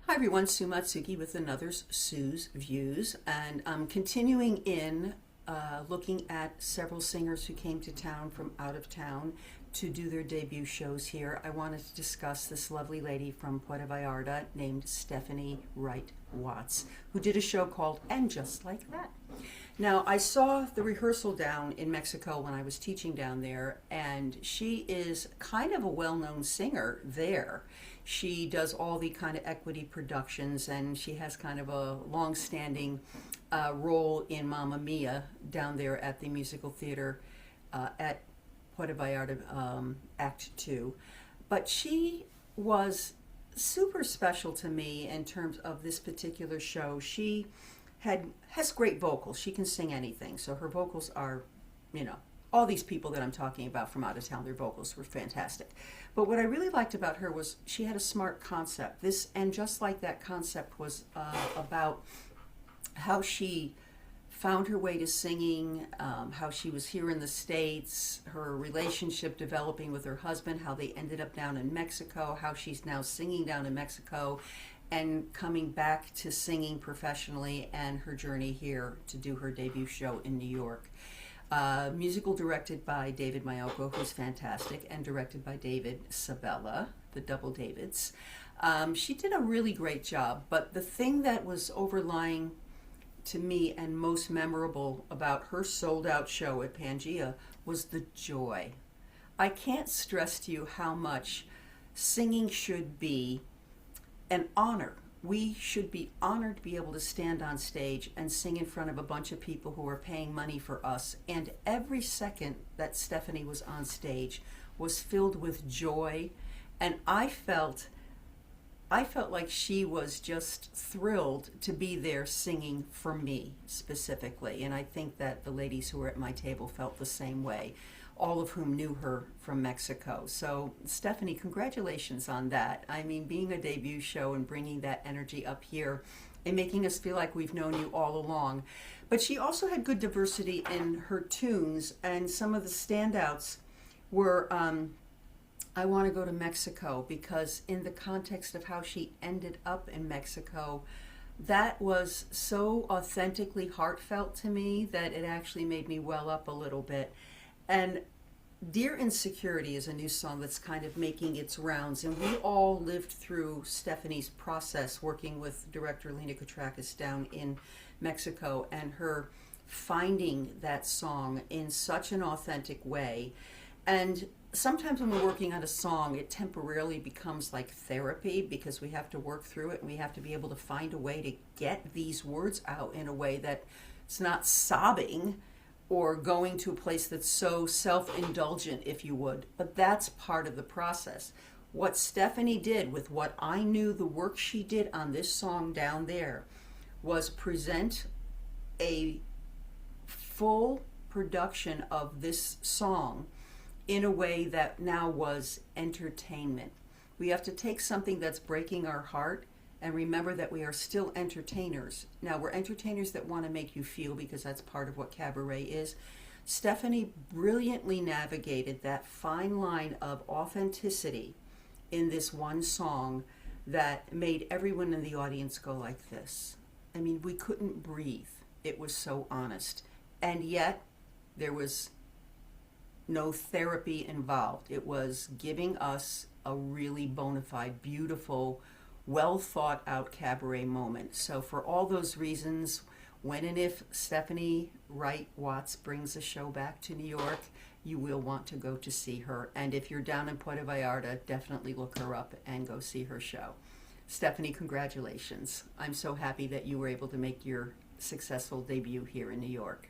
Hi everyone, Sue Matsuki with another Sue's Views, and I'm continuing in looking at several singers who came to town from out of town to do their debut shows here. I wanted to discuss this lovely lady from Puerto Vallarta named Stephanie Wright Watts, who did a show called And Just Like That. Now, I saw the rehearsal down in Mexico when I was teaching down there, and she is kind of a well-known singer there. She does all the kind of equity productions, and she has kind of a long-standing role in Mamma Mia down there at the musical theater at Puerto Vallarta Act 2. But she was super special to me in terms of this particular show. She has great vocals. She can sing anything. So her vocals are, all these people that I'm talking about from out of town, their vocals were fantastic. But what I really liked about her was she had a smart concept. And Just Like That concept was about how she found her way to singing, how she was here in the States, her relationship developing with her husband, how they ended up down in Mexico, how she's now singing down in Mexico, and coming back to singing professionally, and her journey here to do her debut show in New York. Musical directed by David Mayoko, who's fantastic, and directed by David Sabella, the Double Davids. She did a really great job, but the thing that was overlying to me and most memorable about her sold-out show at Pangea was the joy. I can't stress to you how much singing should be an honor. We should be honored to be able to stand on stage and sing in front of a bunch of people who are paying money for us. And every second that Stephanie was on stage was filled with joy. And I felt like she was just thrilled to be there singing for me specifically. And I think that the ladies who were at my table felt the same way, all of whom knew her from Mexico. So Stephanie, congratulations on that. I mean, being a debut show and bringing that energy up here and making us feel like we've known you all along. But she also had good diversity in her tunes, and some of the standouts were I Want to Go to Mexico, because in the context of how she ended up in Mexico, that was so authentically heartfelt to me that it actually made me well up a little bit. And Dear Insecurity is a new song that's kind of making its rounds, and we all lived through Stephanie's process working with director Lena Katrakis down in Mexico, and her finding that song in such an authentic way. And sometimes when we're working on a song, it temporarily becomes like therapy, because we have to work through it and we have to be able to find a way to get these words out in a way that it's not sobbing or going to a place that's so self-indulgent, if you would. But that's part of the process. What Stephanie did with what I knew the work she did on this song down there was present a full production of this song in a way that now was entertainment. We have to take something that's breaking our heart and remember that we are still entertainers. Now, we're entertainers that want to make you feel, because that's part of what cabaret is. Stephanie brilliantly navigated that fine line of authenticity in this one song that made everyone in the audience go like this. I mean, we couldn't breathe. It was so honest. And yet, there was no therapy involved. It was giving us a really bona fide, beautiful, well thought out cabaret moment. So for all those reasons, when and if Stephanie Wright Watts brings a show back to New York, you will want to go to see her. And if you're down in Puerto Vallarta, definitely look her up and go see her show. Stephanie, congratulations. I'm so happy that you were able to make your successful debut here in New York.